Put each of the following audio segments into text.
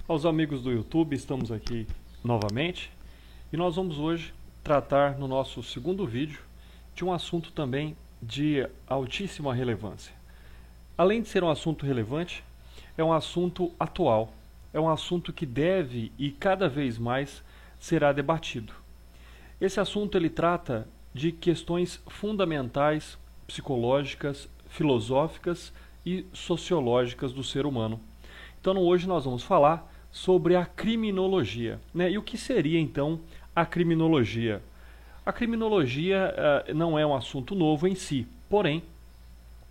Aos amigos do YouTube, estamos aqui novamente e nós vamos hoje tratar no nosso segundo vídeo de um assunto também de altíssima relevância. Além de ser um assunto relevante, é um assunto atual, é um assunto que deve e cada vez mais será debatido. Esse assunto ele trata de questões fundamentais, psicológicas, filosóficas e sociológicas do ser humano. Então hoje nós vamos falar sobre a criminologia, né? E o que seria então a criminologia? A criminologia não é um assunto novo em si, porém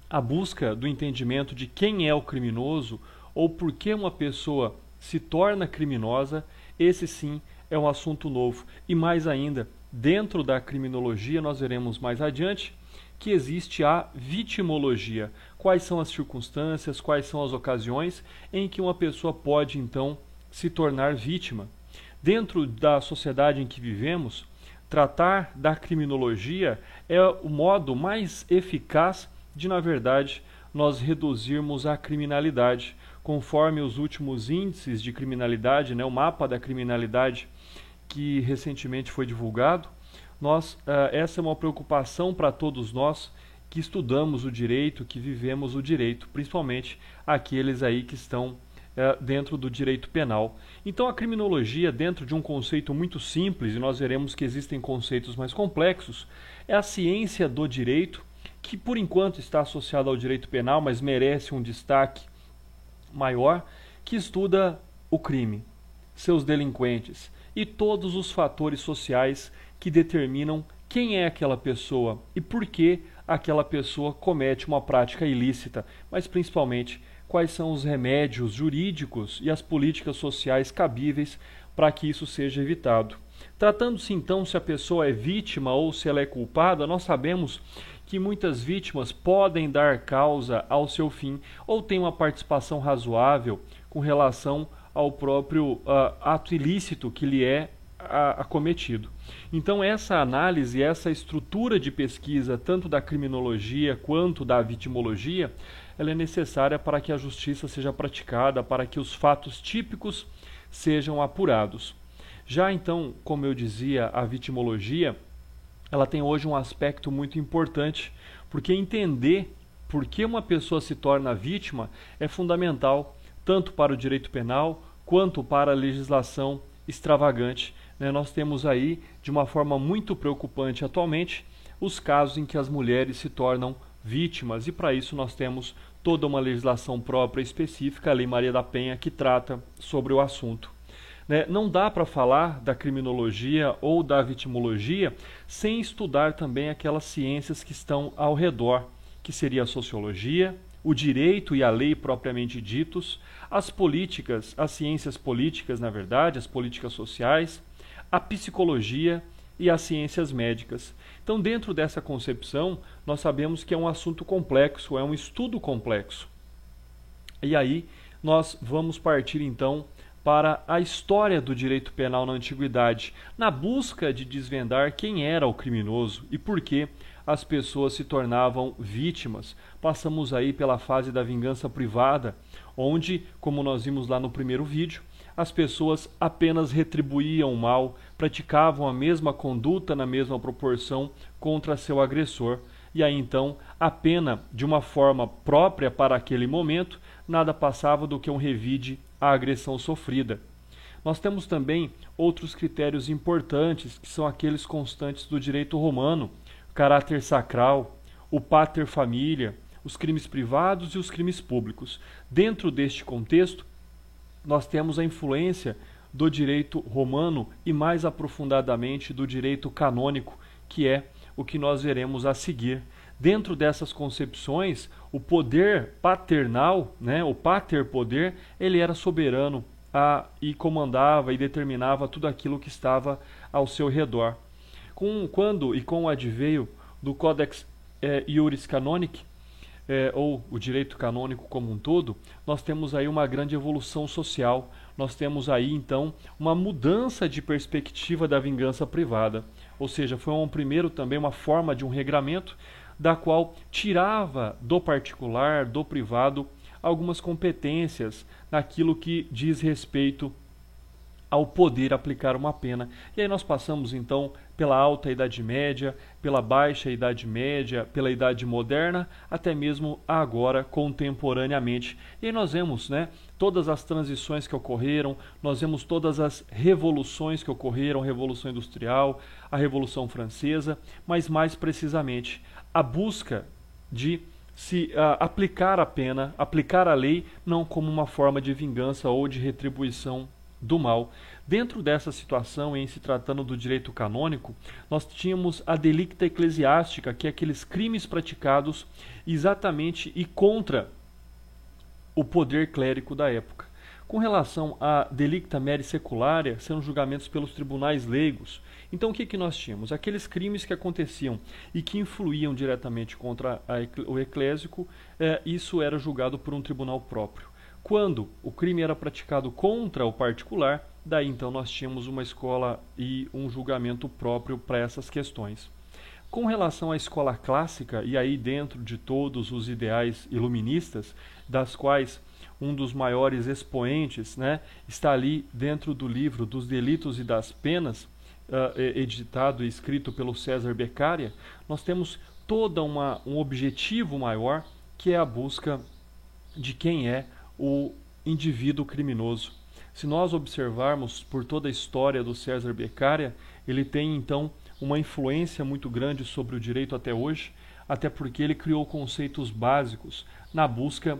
a busca do entendimento de quem é o criminoso ou por que uma pessoa se torna criminosa, esse sim é um assunto novo. E mais ainda, dentro da criminologia nós veremos mais adiante que existe a vitimologia. Quais são as circunstâncias, quais são as ocasiões em que uma pessoa pode então se tornar vítima. Dentro da sociedade em que vivemos, tratar da criminologia é o modo mais eficaz de, na verdade, nós reduzirmos a criminalidade. Conforme os últimos índices de criminalidade, né, o mapa da criminalidade que recentemente foi divulgado, essa é uma preocupação para todos nós que estudamos o direito, que vivemos o direito, principalmente aqueles aí que estão dentro do direito penal. Então a criminologia, dentro de um conceito muito simples, e nós veremos que existem conceitos mais complexos, é a ciência do direito, que por enquanto está associada ao direito penal, mas merece um destaque maior, que estuda o crime, seus delinquentes e todos os fatores sociais que determinam quem é aquela pessoa e por que aquela pessoa comete uma prática ilícita, mas principalmente quais são os remédios jurídicos e as políticas sociais cabíveis para que isso seja evitado. Tratando-se então se a pessoa é vítima ou se ela é culpada, nós sabemos que muitas vítimas podem dar causa ao seu fim ou têm uma participação razoável com relação ao próprio ato ilícito que lhe é acometido. Então essa análise, essa estrutura de pesquisa, tanto da criminologia quanto da vitimologia, ela é necessária para que a justiça seja praticada, para que os fatos típicos sejam apurados. Já então, como eu dizia, a vitimologia, ela tem hoje um aspecto muito importante, porque entender por que uma pessoa se torna vítima é fundamental, tanto para o direito penal, quanto para a legislação extravagante. Nós temos aí, de uma forma muito preocupante atualmente, os casos em que as mulheres se tornam vítimas, e para isso nós temos toda uma legislação própria específica, a Lei Maria da Penha, que trata sobre o assunto. Não dá para falar da criminologia ou da vitimologia sem estudar também aquelas ciências que estão ao redor, que seria a sociologia, o direito e a lei propriamente ditos, as políticas, as ciências políticas, na verdade, as políticas sociais, a psicologia e as ciências médicas. Então, dentro dessa concepção, nós sabemos que é um assunto complexo, é um estudo complexo. E aí, nós vamos partir então para a história do direito penal na antiguidade, na busca de desvendar quem era o criminoso e por que as pessoas se tornavam vítimas. Passamos aí pela fase da vingança privada, onde, como nós vimos lá no primeiro vídeo, as pessoas apenas retribuíam o mal, praticavam a mesma conduta na mesma proporção contra seu agressor. E aí então a pena, de uma forma própria para aquele momento, nada passava do que um revide à agressão sofrida. Nós temos também outros critérios importantes, que são aqueles constantes do direito romano: o caráter sacral, o pater familia, os crimes privados e os crimes públicos. Dentro deste contexto, nós temos a influência do direito romano e mais aprofundadamente do direito canônico, que é o que nós veremos a seguir. Dentro dessas concepções, o poder paternal, o pater-poder, ele era soberano e comandava e determinava tudo aquilo que estava ao seu redor. Com o adveio do Codex Iuris Canonici, ou o direito canônico como um todo, nós temos aí uma grande evolução social. Nós temos aí, então, uma mudança de perspectiva da vingança privada. Ou seja, foi primeiro também uma forma de um regramento da qual tirava do particular, do privado, algumas competências naquilo que diz respeito ao poder aplicar uma pena. E aí nós passamos então pela alta Idade Média, pela baixa Idade Média, pela Idade Moderna, até mesmo agora, contemporaneamente. E aí nós vemos, né, todas as transições que ocorreram, nós vemos todas as revoluções que ocorreram, a Revolução Industrial, a Revolução Francesa, mas mais precisamente a busca de se aplicar a pena, aplicar a lei, não como uma forma de vingança ou de retribuição do mal. Dentro dessa situação, em se tratando do direito canônico, nós tínhamos a delicta eclesiástica, que é aqueles crimes praticados exatamente e contra o poder clérigo da época. Com relação à delicta meri secularia, são julgamentos pelos tribunais leigos. Então o que nós tínhamos? Aqueles crimes que aconteciam e que influíam diretamente contra o eclésico, isso era julgado por um tribunal próprio. Quando o crime era praticado contra o particular, daí então nós tínhamos uma escola e um julgamento próprio para essas questões. Com relação à escola clássica, e aí dentro de todos os ideais iluministas, das quais um dos maiores expoentes, né, está ali dentro do livro dos Delitos e das Penas, editado e escrito pelo César Beccaria, nós temos todo um objetivo maior, que é a busca de quem é o indivíduo criminoso. Se nós observarmos por toda a história do César Beccaria, ele tem então uma influência muito grande sobre o direito até hoje, até porque ele criou conceitos básicos na busca,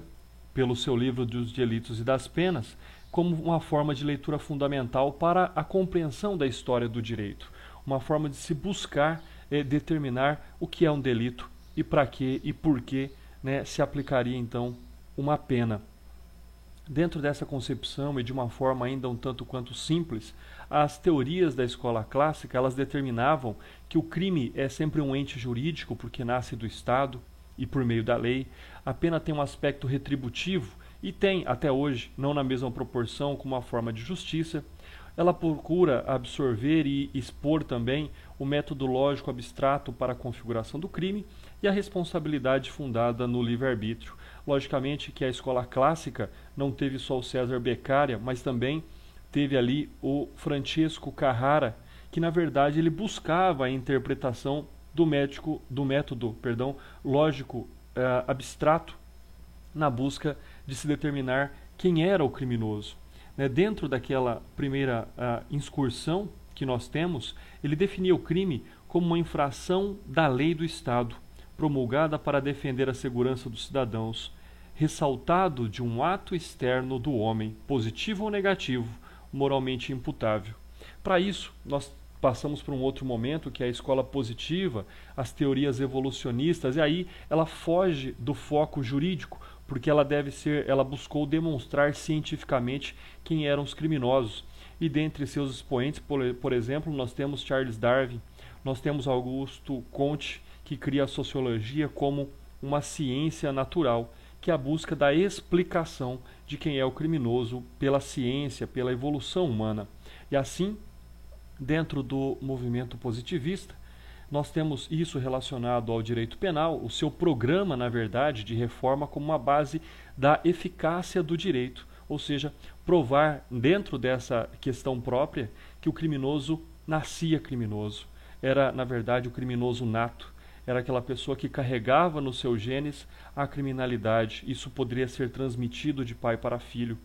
pelo seu livro dos Delitos e das Penas, como uma forma de leitura fundamental para a compreensão da história do direito, uma forma de se buscar determinar o que é um delito e para que e por que, né, se aplicaria então uma pena. Dentro dessa concepção e de uma forma ainda um tanto quanto simples, as teorias da escola clássica, elas determinavam que o crime é sempre um ente jurídico porque nasce do Estado e por meio da lei. A pena tem um aspecto retributivo e tem, até hoje, não na mesma proporção, como uma forma de justiça. Ela procura absorver e expor também o método lógico abstrato para a configuração do crime e a responsabilidade fundada no livre-arbítrio. Logicamente que a escola clássica não teve só o César Beccaria, mas também teve ali o Francesco Carrara, que na verdade ele buscava a interpretação do método lógico abstrato na busca de se determinar quem era o criminoso. Dentro daquela primeira incursão que nós temos, ele definia o crime como uma infração da lei do Estado, promulgada para defender a segurança dos cidadãos, ressaltado de um ato externo do homem, positivo ou negativo, moralmente imputável. Para isso, nós passamos por um outro momento, que é a escola positiva, as teorias evolucionistas, e aí ela foge do foco jurídico, porque ela buscou demonstrar cientificamente quem eram os criminosos. E dentre seus expoentes, por exemplo, nós temos Charles Darwin, nós temos Augusto Comte, que cria a sociologia como uma ciência natural, que é a busca da explicação de quem é o criminoso pela ciência, pela evolução humana. E assim, dentro do movimento positivista, nós temos isso relacionado ao direito penal, o seu programa, na verdade, de reforma como uma base da eficácia do direito, ou seja, provar dentro dessa questão própria que o criminoso nascia criminoso. Era, na verdade, o criminoso nato. Era aquela pessoa que carregava no seu genes a criminalidade. Isso poderia ser transmitido de pai para filho.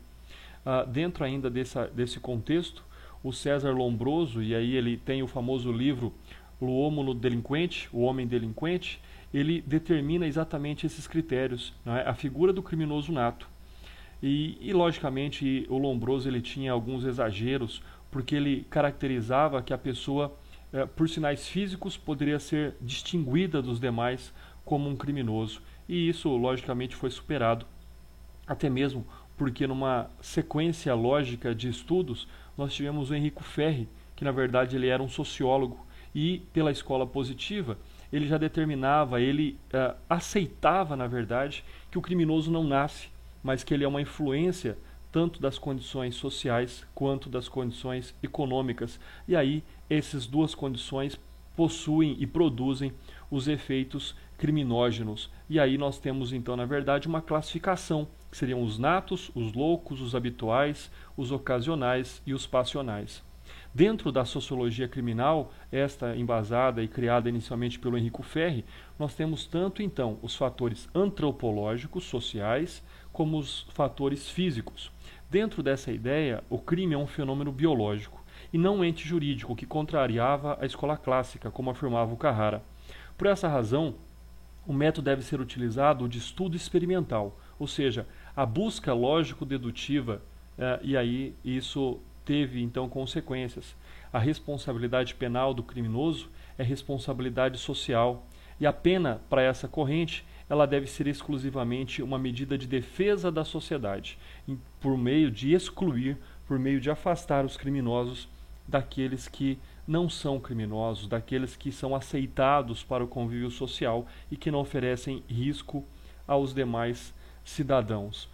Dentro ainda desse contexto, o César Lombroso, e aí ele tem o famoso livro L'Uomo Delinquente, o Homem Delinquente, ele determina exatamente esses critérios, não é? A figura do criminoso nato. E logicamente, o Lombroso ele tinha alguns exageros, porque ele caracterizava que a pessoa, por sinais físicos, poderia ser distinguida dos demais como um criminoso. E isso, logicamente, foi superado, até mesmo porque numa sequência lógica de estudos, nós tivemos o Enrico Ferri, que na verdade ele era um sociólogo, e pela escola positiva, ele já determinava, ele aceitava, na verdade, que o criminoso não nasce, mas que ele é uma influência tanto das condições sociais quanto das condições econômicas. E aí, essas duas condições possuem e produzem os efeitos criminógenos. E aí nós temos, então, na verdade, uma classificação que seriam os natos, os loucos, os habituais, os ocasionais e os passionais. Dentro da sociologia criminal, esta embasada e criada inicialmente pelo Enrico Ferri, nós temos tanto então os fatores antropológicos, sociais, como os fatores físicos. Dentro dessa ideia, o crime é um fenômeno biológico e não um ente jurídico que contrariava a escola clássica, como afirmava o Carrara. Por essa razão, o método deve ser utilizado de estudo experimental, ou seja, a busca lógico-dedutiva, e aí isso teve então consequências. A responsabilidade penal do criminoso é responsabilidade social, e a pena para essa corrente ela deve ser exclusivamente uma medida de defesa da sociedade, por meio de excluir, por meio de afastar os criminosos daqueles que não são criminosos, daqueles que são aceitados para o convívio social e que não oferecem risco aos demais cidadãos.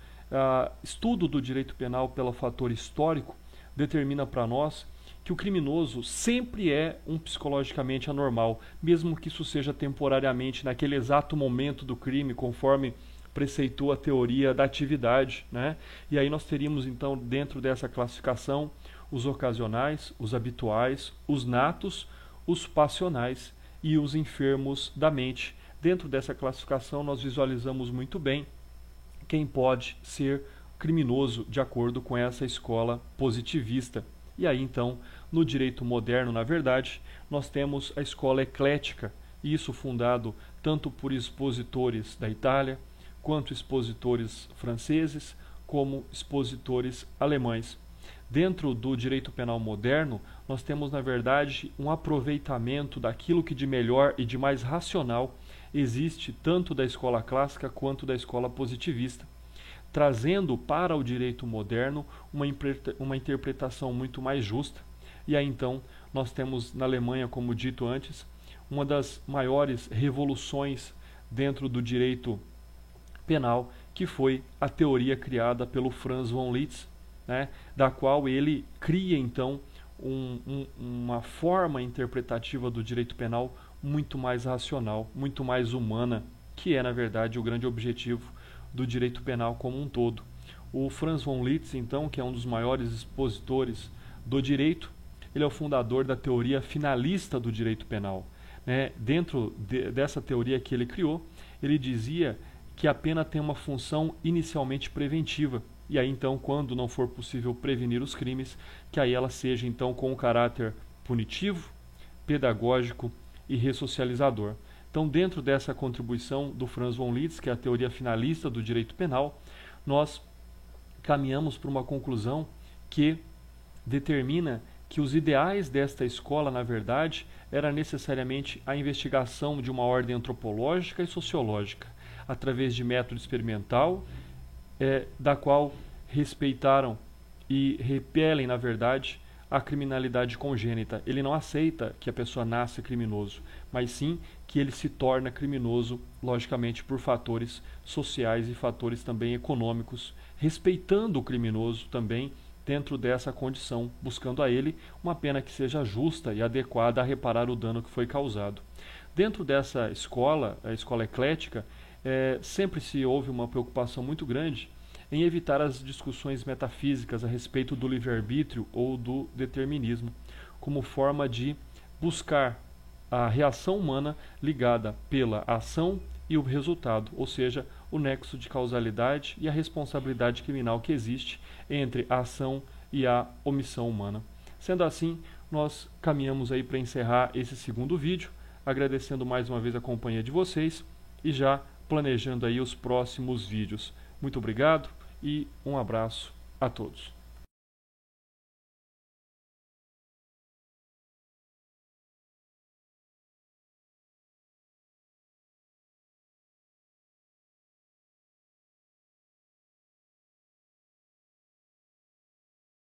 Estudo do direito penal pelo fator histórico determina para nós que o criminoso sempre é um psicologicamente anormal, mesmo que isso seja temporariamente naquele exato momento do crime, conforme preceitua a teoria da atividade, né? E aí nós teríamos então dentro dessa classificação os ocasionais, os habituais, os natos, os passionais e os enfermos da mente. Dentro dessa classificação nós visualizamos muito bem quem pode ser criminoso de acordo com essa escola positivista. E aí então, no direito moderno, na verdade, nós temos a escola eclética, isso fundado tanto por expositores da Itália, quanto expositores franceses, como expositores alemães. Dentro do direito penal moderno, nós temos, na verdade, um aproveitamento daquilo que de melhor e de mais racional existe tanto da escola clássica quanto da escola positivista, trazendo para o direito moderno uma interpretação muito mais justa. E aí então nós temos na Alemanha, como dito antes, uma das maiores revoluções dentro do direito penal, que foi a teoria criada pelo Franz von Liszt, né, da qual ele cria então uma forma interpretativa do direito penal muito mais racional, muito mais humana, que é na verdade o grande objetivo do direito penal como um todo. O Franz von Liszt, então, que é um dos maiores expositores do direito, ele é o fundador da teoria finalista do direito penal, né? Dentro dessa teoria que ele criou, ele dizia que a pena tem uma função inicialmente preventiva, e aí então, quando não for possível prevenir os crimes, que aí ela seja então com um caráter punitivo, pedagógico e ressocializador. Então, dentro dessa contribuição do Franz von Liszt, que é a teoria finalista do direito penal, nós caminhamos para uma conclusão que determina que os ideais desta escola, na verdade, era necessariamente a investigação de uma ordem antropológica e sociológica, através de método experimental, da qual respeitaram e repelem, na verdade, a criminalidade congênita. Ele não aceita que a pessoa nasça criminoso, mas sim que ele se torna criminoso, logicamente, por fatores sociais e fatores também econômicos, respeitando o criminoso também dentro dessa condição, buscando a ele uma pena que seja justa e adequada a reparar o dano que foi causado. Dentro dessa escola, a escola eclética, sempre se houve uma preocupação muito grande em evitar as discussões metafísicas a respeito do livre-arbítrio ou do determinismo, como forma de buscar a reação humana ligada pela ação e o resultado, ou seja, o nexo de causalidade e a responsabilidade criminal que existe entre a ação e a omissão humana. Sendo assim, nós caminhamos aí para encerrar esse segundo vídeo, agradecendo mais uma vez a companhia de vocês e já planejando aí os próximos vídeos. Muito obrigado e um abraço a todos.